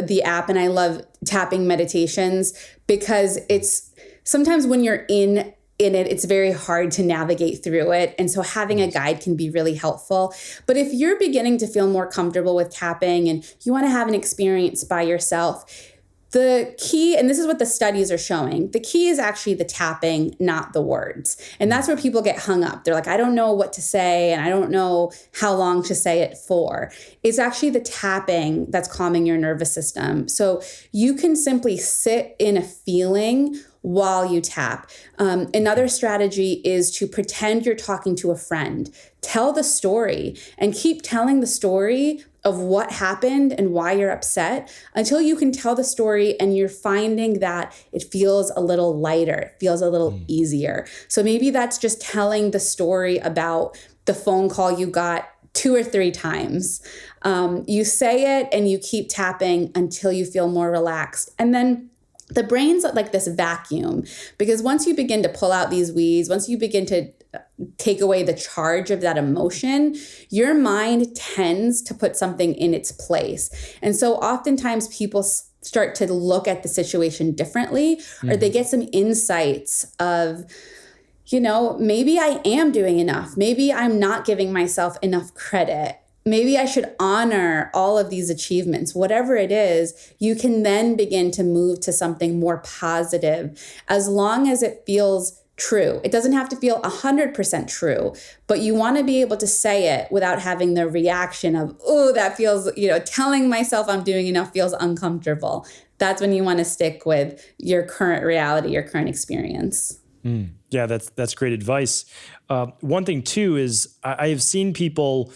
Speaker 3: the app and I love tapping meditations, because it's sometimes when you're in it, it's very hard to navigate through it. And so having a guide can be really helpful. But if you're beginning to feel more comfortable with tapping and you want to have an experience by yourself, the key, and this is what the studies are showing, the key is actually the tapping, not the words. And that's where people get hung up. They're like, I don't know what to say, and I don't know how long to say it for. It's actually the tapping that's calming your nervous system. So you can simply sit in a feeling while you tap. Another strategy is to pretend you're talking to a friend. Tell the story and keep telling the story of what happened and why you're upset until you can tell the story and you're finding that it feels a little lighter, it feels a little easier. So maybe that's just telling the story about the phone call you got 2 or 3 times. You say it and you keep tapping until you feel more relaxed. And then the brain's like this vacuum, because once you begin to pull out these weeds, once you begin to take away the charge of that emotion, your mind tends to put something in its place. And so oftentimes people start to look at the situation differently, or they get some insights of, maybe I am doing enough. Maybe I'm not giving myself enough credit. Maybe I should honor all of these achievements. Whatever it is, you can then begin to move to something more positive as long as it feels true. It doesn't have to feel 100% true, but you want to be able to say it without having the reaction of, oh, that feels, telling myself I'm doing enough feels uncomfortable. That's when you want to stick with your current reality, your current experience.
Speaker 1: Yeah, that's great advice. One thing too is I have seen people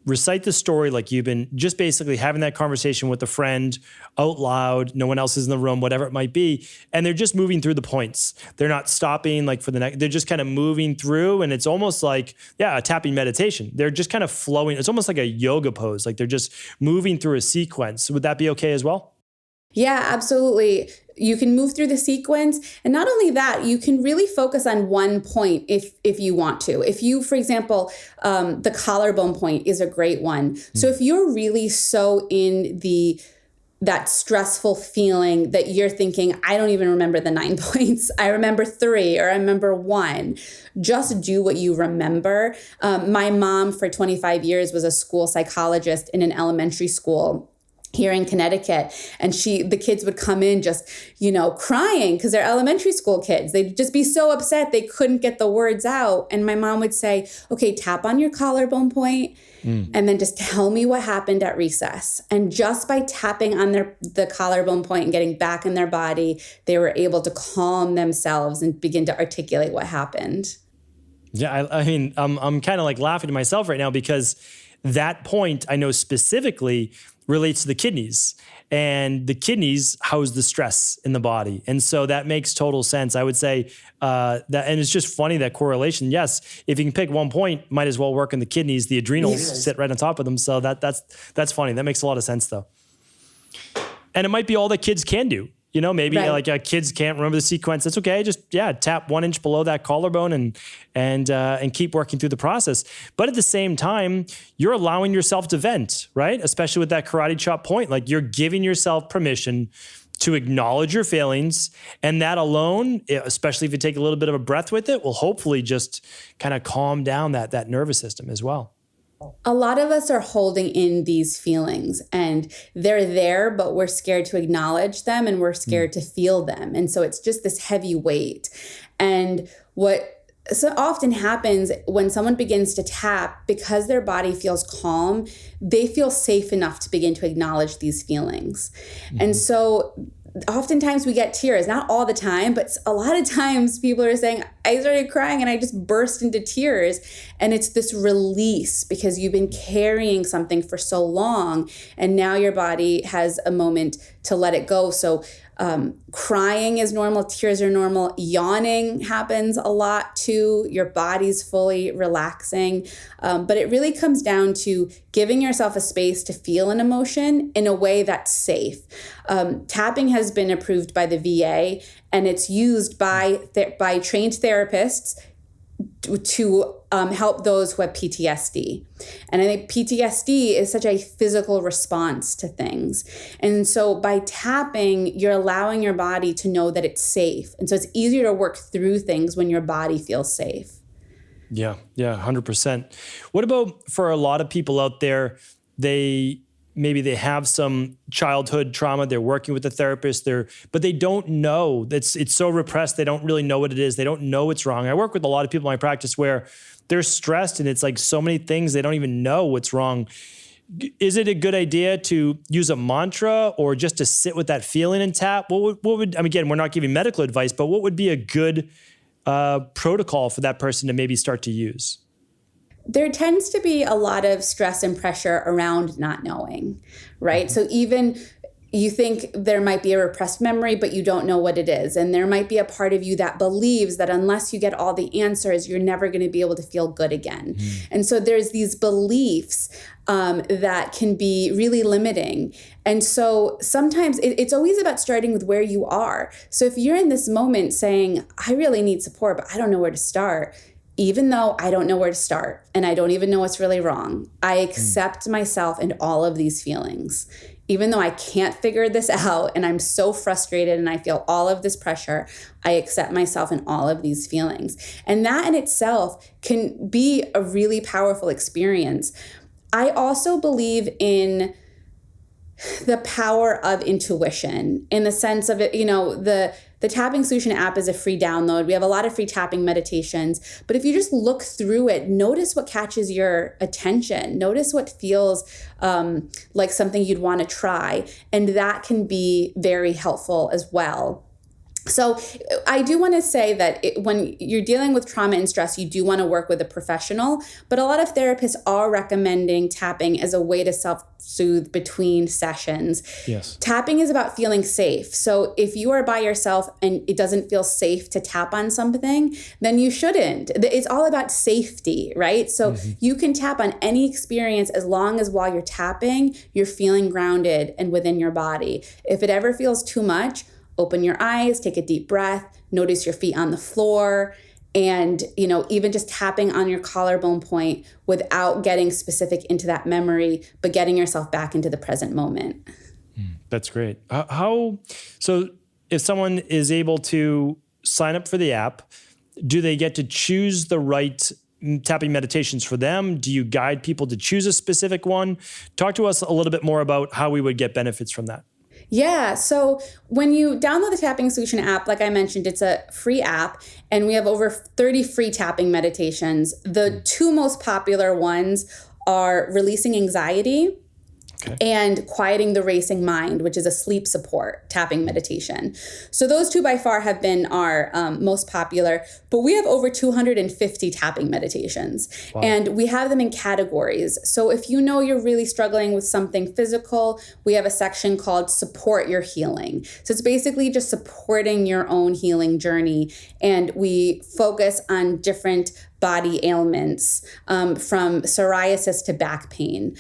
Speaker 1: recite the story like you've been just basically having that conversation with a friend out loud, no one else is in the room, whatever it might be. And they're just moving through the points. They're not stopping like for the next, they're just kind of moving through. And it's almost like, a tapping meditation. They're just kind of flowing. It's almost like a yoga pose. Like they're just moving through a sequence. Would that be okay as well?
Speaker 3: Yeah, absolutely. You can move through the sequence. And not only that, you can really focus on one point if you want to. If you, for example, the collarbone point is a great one. So if you're really so in that stressful feeling that you're thinking, I don't even remember the 9 points. I remember 3 or I remember 1. Just do what you remember. My mom for 25 years was a school psychologist in an elementary school here in Connecticut. And the kids would come in just, crying because they're elementary school kids. They'd just be so upset they couldn't get the words out. And my mom would say, okay, tap on your collarbone point and then just tell me what happened at recess. And just by tapping on the collarbone point and getting back in their body, they were able to calm themselves and begin to articulate what happened.
Speaker 1: Yeah, I mean, I'm kind of like laughing to myself right now because that point, I know specifically, relates to the kidneys. And the kidneys house the stress in the body. And so that makes total sense. I would say that, and it's just funny, that correlation. Yes, if you can pick one point, might as well work in the kidneys. The adrenals sit right on top of them. So that's funny. That makes a lot of sense though. And it might be all that kids can do. You know, maybe kids can't remember the sequence. That's okay. Just tap 1 inch below that collarbone and keep working through the process. But at the same time, you're allowing yourself to vent, right? Especially with that karate chop point. Like, you're giving yourself permission to acknowledge your feelings, and that alone, especially if you take a little bit of a breath with it, will hopefully just kind of calm down that nervous system as well.
Speaker 3: A lot of us are holding in these feelings, and they're there, but we're scared to acknowledge them, and we're scared to feel them. And so it's just this heavy weight. And what so often happens when someone begins to tap, because their body feels calm, they feel safe enough to begin to acknowledge these feelings. And so oftentimes we get tears, not all the time, but a lot of times people are saying, I started crying and I just burst into tears. And it's this release because you've been carrying something for so long, and now your body has a moment to let it go. So crying is normal, tears are normal, yawning happens a lot too, your body's fully relaxing. But it really comes down to giving yourself a space to feel an emotion in a way that's safe. Tapping has been approved by the VA, and it's used by trained therapists to help those who have PTSD. And I think PTSD is such a physical response to things. And so by tapping, you're allowing your body to know that it's safe. And so it's easier to work through things when your body feels safe.
Speaker 1: Yeah, 100%. What about for a lot of people out there, maybe they have some childhood trauma, they're working with a therapist, but they don't know. It's so repressed, they don't really know what it is. They don't know what's wrong. I work with a lot of people in my practice where they're stressed and it's like so many things, they don't even know what's wrong. Is it a good idea to use a mantra or just to sit with that feeling and tap? What would again, we're not giving medical advice, but what would be a good protocol for that person to maybe start to use?
Speaker 3: There tends to be a lot of stress and pressure around not knowing, right? So even you think there might be a repressed memory, but you don't know what it is. And there might be a part of you that believes that unless you get all the answers, you're never going to be able to feel good again. And so there's these beliefs that can be really limiting. And so sometimes it's always about starting with where you are. So if you're in this moment saying, I really need support, but I don't know where to start, even though I don't know where to start and I don't even know what's really wrong, I accept myself and all of these feelings. Even though I can't figure this out and I'm so frustrated and I feel all of this pressure, I accept myself and all of these feelings. And that in itself can be a really powerful experience. I also believe in the power of intuition in the sense of it, the Tapping Solution app is a free download. We have a lot of free tapping meditations, but if you just look through it, notice what catches your attention. Notice what feels like something you'd want to try. And that can be very helpful as well. So I do want to say that when you're dealing with trauma and stress, you do want to work with a professional, but a lot of therapists are recommending tapping as a way to self-soothe between sessions.
Speaker 1: Yes.
Speaker 3: Tapping is about feeling safe. So if you are by yourself and it doesn't feel safe to tap on something, then you shouldn't. It's all about safety, right? So you can tap on any experience as long as while you're tapping, you're feeling grounded and within your body. If it ever feels too much, open your eyes, take a deep breath, notice your feet on the floor, and, even just tapping on your collarbone point without getting specific into that memory, but getting yourself back into the present moment.
Speaker 1: That's great. So if someone is able to sign up for the app, do they get to choose the right tapping meditations for them? Do you guide people to choose a specific one? Talk to us a little bit more about how we would get benefits from that.
Speaker 3: Yeah. So when you download the Tapping Solution app, like I mentioned, it's a free app and we have over 30 free tapping meditations. The two most popular ones are releasing anxiety and quieting the racing mind, which is a sleep support tapping meditation. So those two by far have been our most popular, but we have over 250 tapping meditations. Wow. And we have them in categories. So if you know you're really struggling with something physical, we have a section called Support Your Healing. So it's basically just supporting your own healing journey. And we focus on different body ailments, from psoriasis to back pain.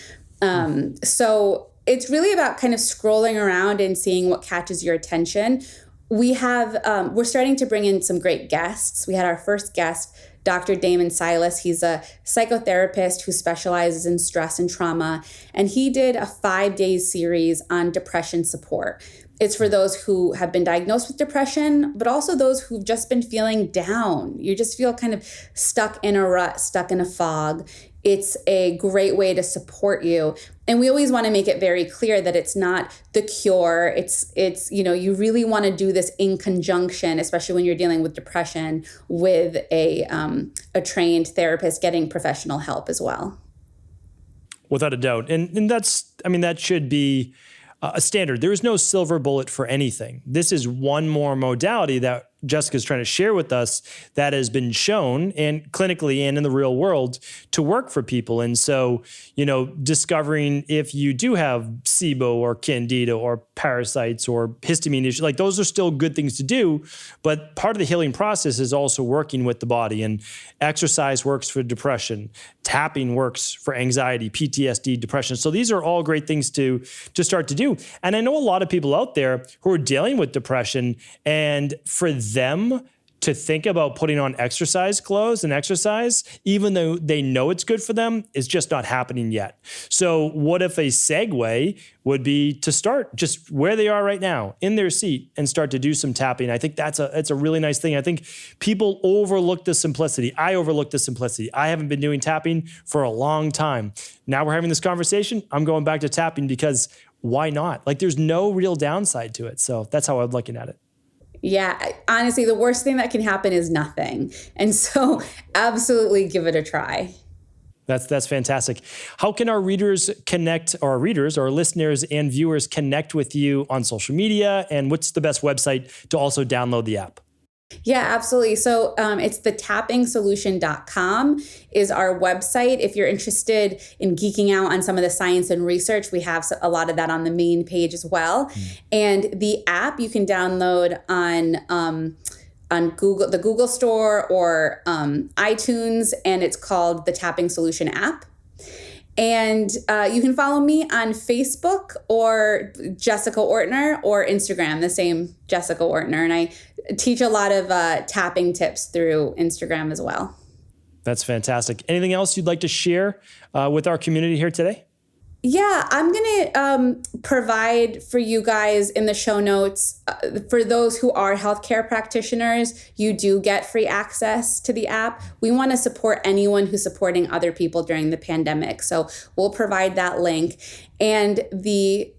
Speaker 3: So it's really about kind of scrolling around and seeing what catches your attention. We're starting to bring in some great guests. We had our first guest, Dr. Damon Silas. He's a psychotherapist who specializes in stress and trauma. And he did a 5-day series on depression support. It's for those who have been diagnosed with depression, but also those who've just been feeling down. You just feel kind of stuck in a rut, stuck in a fog. It's a great way to support you. And we always want to make it very clear that it's not the cure. It's you really want to do this in conjunction, especially when you're dealing with depression, with a trained therapist, getting professional help as well.
Speaker 1: Without a doubt. And that should be a standard. There is no silver bullet for anything. This is one more modality that Jessica's trying to share with us that has been shown and clinically and in the real world to work for people. And so, discovering if you do have SIBO or candida or parasites or histamine issues, like those are still good things to do. But part of the healing process is also working with the body, and exercise works for depression. Tapping works for anxiety, PTSD, depression. So these are all great things to start to do. And I know a lot of people out there who are dealing with depression, and for them to think about putting on exercise clothes and exercise, even though they know it's good for them, is just not happening yet. So what if a segue would be to start just where they are right now in their seat and start to do some tapping? I think it's a really nice thing. I think people overlook the simplicity. I overlooked the simplicity. I haven't been doing tapping for a long time. Now we're having this conversation. I'm going back to tapping because why not? Like there's no real downside to it. So that's how I'm looking at it.
Speaker 3: Yeah, honestly, the worst thing that can happen is nothing. And so absolutely give it a try.
Speaker 1: That's fantastic. How can our readers connect, or our readers, or listeners and viewers connect with you on social media? And what's the best website to also download the app?
Speaker 3: Yeah, absolutely. So it's thetappingsolution.com is our website. If you're interested in geeking out on some of the science and research, we have a lot of that on the main page as well. And the app you can download on Google, the Google Store, or iTunes, and it's called the Tapping Solution app. And you can follow me on Facebook or Jessica Ortner, or Instagram, the same Jessica Ortner. And I teach a lot of tapping tips through Instagram as well.
Speaker 1: That's fantastic. Anything else you'd like to share with our community here today?
Speaker 3: Yeah, I'm going to provide for you guys in the show notes, for those who are healthcare practitioners, you do get free access to the app. We want to support anyone who's supporting other people during the pandemic. So we'll provide that link. And the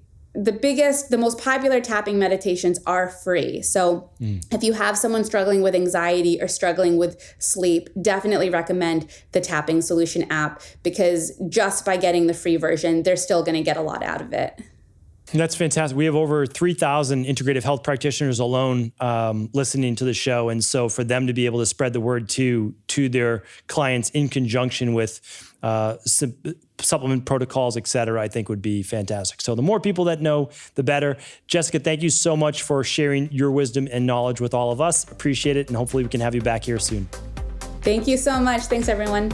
Speaker 3: most popular tapping meditations are free. So if you have someone struggling with anxiety or struggling with sleep, definitely recommend the Tapping Solution app, because just by getting the free version, they're still going to get a lot out of it.
Speaker 1: That's fantastic. We have over 3,000 integrative health practitioners alone listening to the show. And so for them to be able to spread the word to their clients in conjunction with supplement protocols, et cetera, I think would be fantastic. So the more people that know, the better. Jessica, thank you so much for sharing your wisdom and knowledge with all of us. Appreciate it. And hopefully we can have you back here soon.
Speaker 3: Thank you so much. Thanks, everyone.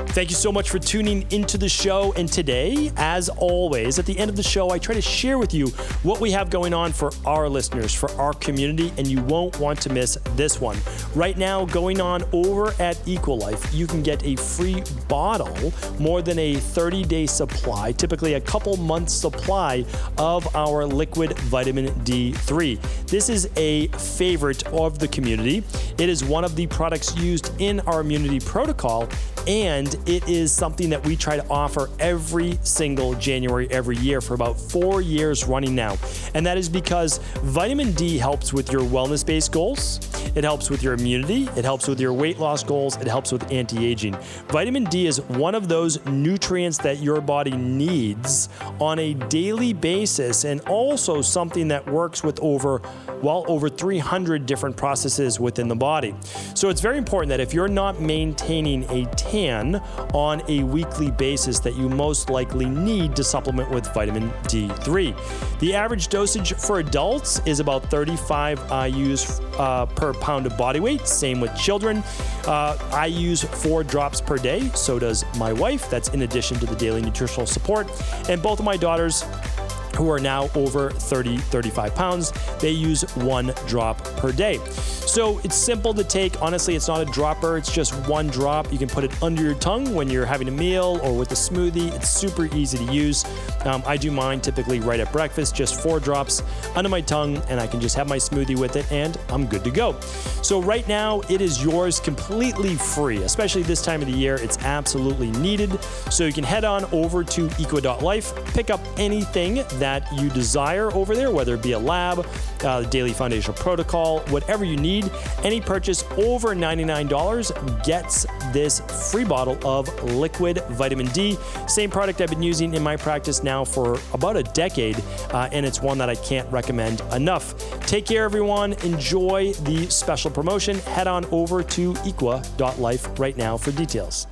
Speaker 1: Thank you so much for tuning into the show. And today, as always, at the end of the show, I try to share with you what we have going on for our listeners, for our community, and you won't want to miss this one. Right now, going on over at Equalife, you can get a free bottle, more than a 30-day supply, typically a couple months supply of our liquid vitamin D3. This is a favorite of the community. It is one of the products used in our immunity protocol, and it is something that we try to offer every single January every year for about 4 years running now. And that is because vitamin D helps with your wellness-based goals. It helps with your immunity. It helps with your weight loss goals. It helps with anti-aging. Vitamin D is one of those nutrients that your body needs on a daily basis, and also something that works with over 300 different processes within the body. So it's very important that if you're not maintaining a tan on a weekly basis, that you most likely need to supplement with vitamin D3. The average dosage for adults is about 35 IUs per pound of body weight. Same with children. I use 4 drops per day. So does my wife. That's in addition to the daily nutritional support. And both of my daughters, who are now over 35 pounds, they use 1 drop per day. So it's simple to take. Honestly, it's not a dropper. It's just 1 drop. You can put it under your tongue when you're having a meal or with a smoothie. It's super easy to use. I do mine typically right at breakfast, just 4 drops under my tongue, and I can just have my smoothie with it, and I'm good to go. So right now, it is yours completely free, especially this time of the year. It's absolutely needed. So you can head on over to equa.life, pick up anything that you desire over there, whether it be a lab, daily foundational protocol, whatever you need. Any purchase over $99 gets this free bottle of liquid vitamin D. Same product I've been using in my practice now for about a decade, and it's one that I can't recommend enough. Take care, everyone. Enjoy the special promotion. Head on over to equa.life right now for details.